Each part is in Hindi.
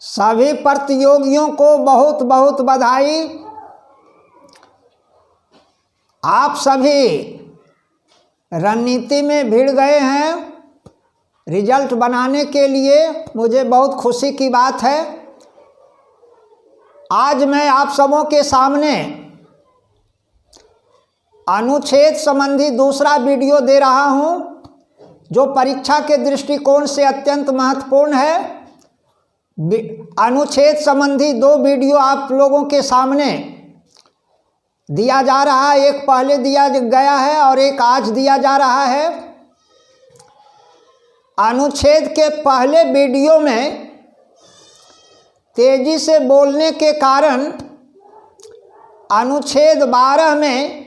सभी प्रतियोगियों को बहुत बहुत बधाई। आप सभी रणनीति में भिड़ गए हैं रिजल्ट बनाने के लिए, मुझे बहुत खुशी की बात है। आज मैं आप सबों के सामने अनुच्छेद संबंधी दूसरा वीडियो दे रहा हूं, जो परीक्षा के दृष्टिकोण से अत्यंत महत्वपूर्ण है। अनुच्छेद संबंधी दो वीडियो आप लोगों के सामने दिया जा रहा है, एक पहले दिया गया है और एक आज दिया जा रहा है। अनुच्छेद के पहले वीडियो में तेजी से बोलने के कारण अनुच्छेद 12 में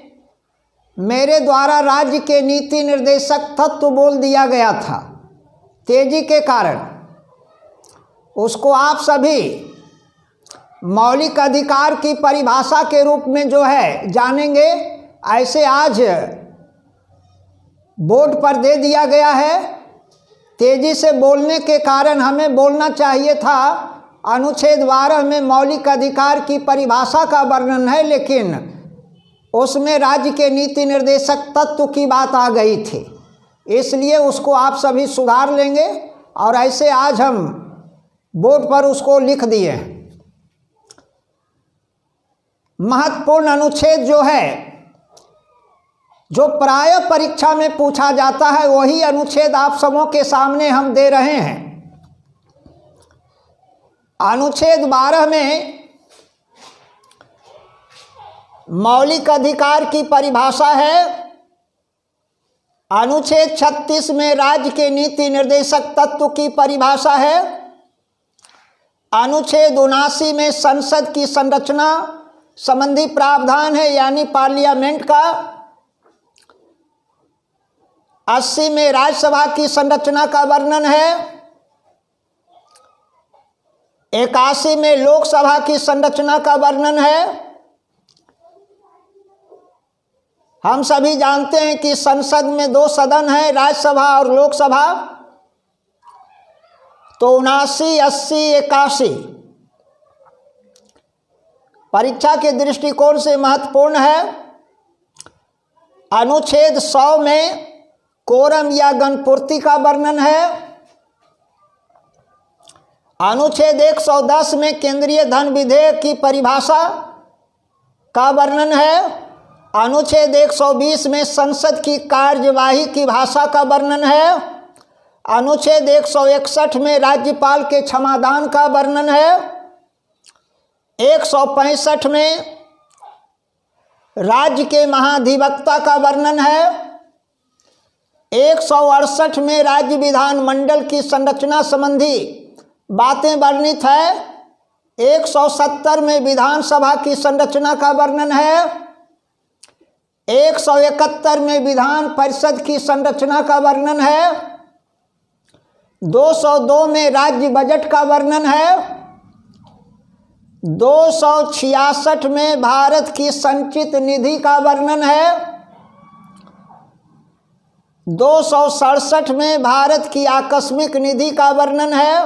मेरे द्वारा राज्य के नीति निर्देशक तत्व बोल दिया गया था। तेजी के कारण उसको आप सभी मौलिक अधिकार की परिभाषा के रूप में जो है जानेंगे, ऐसे आज बोर्ड पर दे दिया गया है। तेजी से बोलने के कारण हमें बोलना चाहिए था अनुच्छेद 12 में मौलिक अधिकार की परिभाषा का वर्णन है, लेकिन उसमें राज्य के नीति निर्देशक तत्व की बात आ गई थी, इसलिए उसको आप सभी सुधार लेंगे और ऐसे आज हम बोर्ड पर उसको लिख दिए हैं। महत्वपूर्ण अनुच्छेद जो है, जो प्राय परीक्षा में पूछा जाता है, वही अनुच्छेद आप सबों के सामने हम दे रहे हैं। अनुच्छेद 12 में मौलिक अधिकार की परिभाषा है। अनुच्छेद 36 में राज्य के नीति निर्देशक तत्व की परिभाषा है। अनुच्छेद 79 में संसद की संरचना संबंधी प्रावधान है, यानी पार्लियामेंट का। 80 में राज्यसभा की संरचना का वर्णन है। 81 में लोकसभा की संरचना का वर्णन है। हम सभी जानते हैं कि संसद में 2 सदन हैं, राज्यसभा और लोकसभा। तो 79, 80, 81 परीक्षा के दृष्टिकोण से महत्वपूर्ण है। अनुच्छेद 100 में कोरम या गणपूर्ति का वर्णन है। अनुच्छेद 110 में केंद्रीय धन विधेयक की परिभाषा का वर्णन है। अनुच्छेद 120 में संसद की कार्यवाही की भाषा का वर्णन है। अनुच्छेद 161 में राज्यपाल के क्षमादान का वर्णन है। 165 में राज्य के महाधिवक्ता का वर्णन है। 168 में राज्य विधानमंडल की संरचना संबंधी बातें वर्णित है। 170 में विधानसभा की संरचना का वर्णन है। 171 में विधान परिषद की संरचना का वर्णन है। 202 में राज्य बजट का वर्णन है। 266 में भारत की संचित निधि का वर्णन है। 267 में भारत की आकस्मिक निधि का वर्णन है।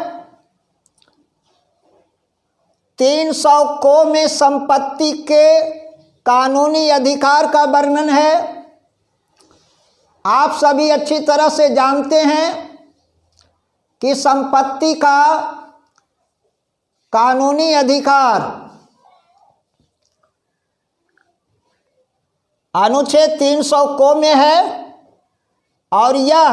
300 को में संपत्ति के कानूनी अधिकार का वर्णन है। आप सभी अच्छी तरह से जानते हैं कि संपत्ति का कानूनी अधिकार अनुच्छेद 300 को में है और यह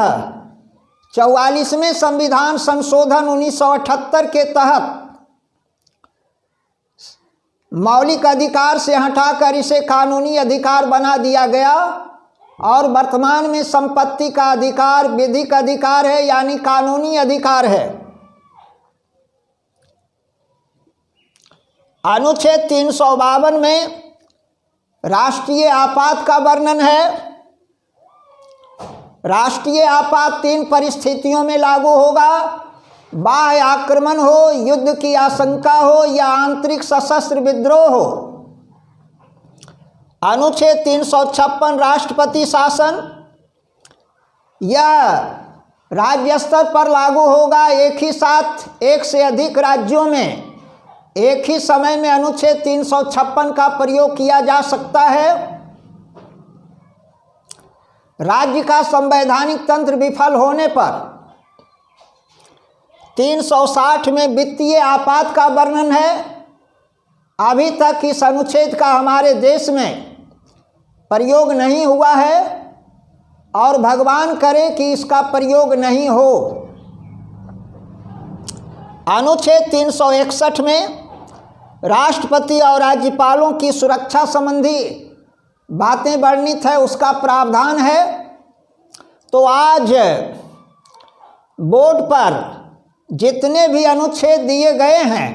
44वें संविधान संशोधन 1978 के तहत मौलिक अधिकार से हटाकर इसे कानूनी अधिकार बना दिया गया और वर्तमान में संपत्ति का अधिकार विधिक अधिकार है, यानी कानूनी अधिकार है। अनुच्छेद 352 में राष्ट्रीय आपात का वर्णन है। राष्ट्रीय आपात 3 परिस्थितियों में लागू होगा: बाह्य आक्रमण हो, युद्ध की आशंका हो या आंतरिक सशस्त्र विद्रोह हो। अनुच्छेद 356 राष्ट्रपति शासन, यह राज्य स्तर पर लागू होगा। एक ही साथ एक से अधिक राज्यों में एक ही समय में अनुच्छेद 356 का प्रयोग किया जा सकता है। राज्य का संवैधानिक तंत्र विफल होने पर 360 में वित्तीय आपात का वर्णन है। अभी तक इस अनुच्छेद का हमारे देश में प्रयोग नहीं हुआ है और भगवान करे कि इसका प्रयोग नहीं हो। अनुच्छेद 361 में राष्ट्रपति और राज्यपालों की सुरक्षा संबंधी बातें वर्णित है, उसका प्रावधान है। तो आज बोर्ड पर जितने भी अनुच्छेद दिए गए हैं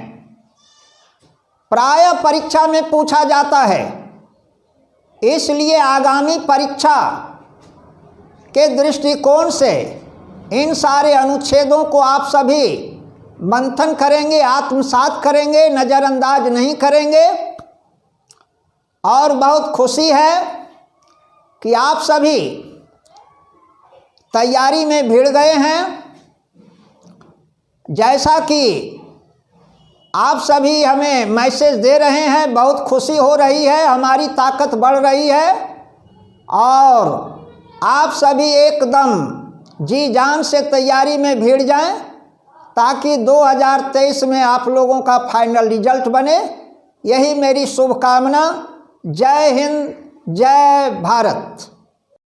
प्रायः परीक्षा में पूछा जाता है, इसलिए आगामी परीक्षा के दृष्टिकोण से इन सारे अनुच्छेदों को आप सभी मंथन करेंगे, आत्मसात करेंगे, नज़रअंदाज नहीं करेंगे। और बहुत खुशी है कि आप सभी तैयारी में भिड़ गए हैं। जैसा कि आप सभी हमें मैसेज दे रहे हैं, बहुत खुशी हो रही है, हमारी ताकत बढ़ रही है और आप सभी एकदम जी जान से तैयारी में भिड़ जाएं ताकि 2023 में आप लोगों का फाइनल रिजल्ट बने। यही मेरी शुभकामना। जय हिंद, जय भारत।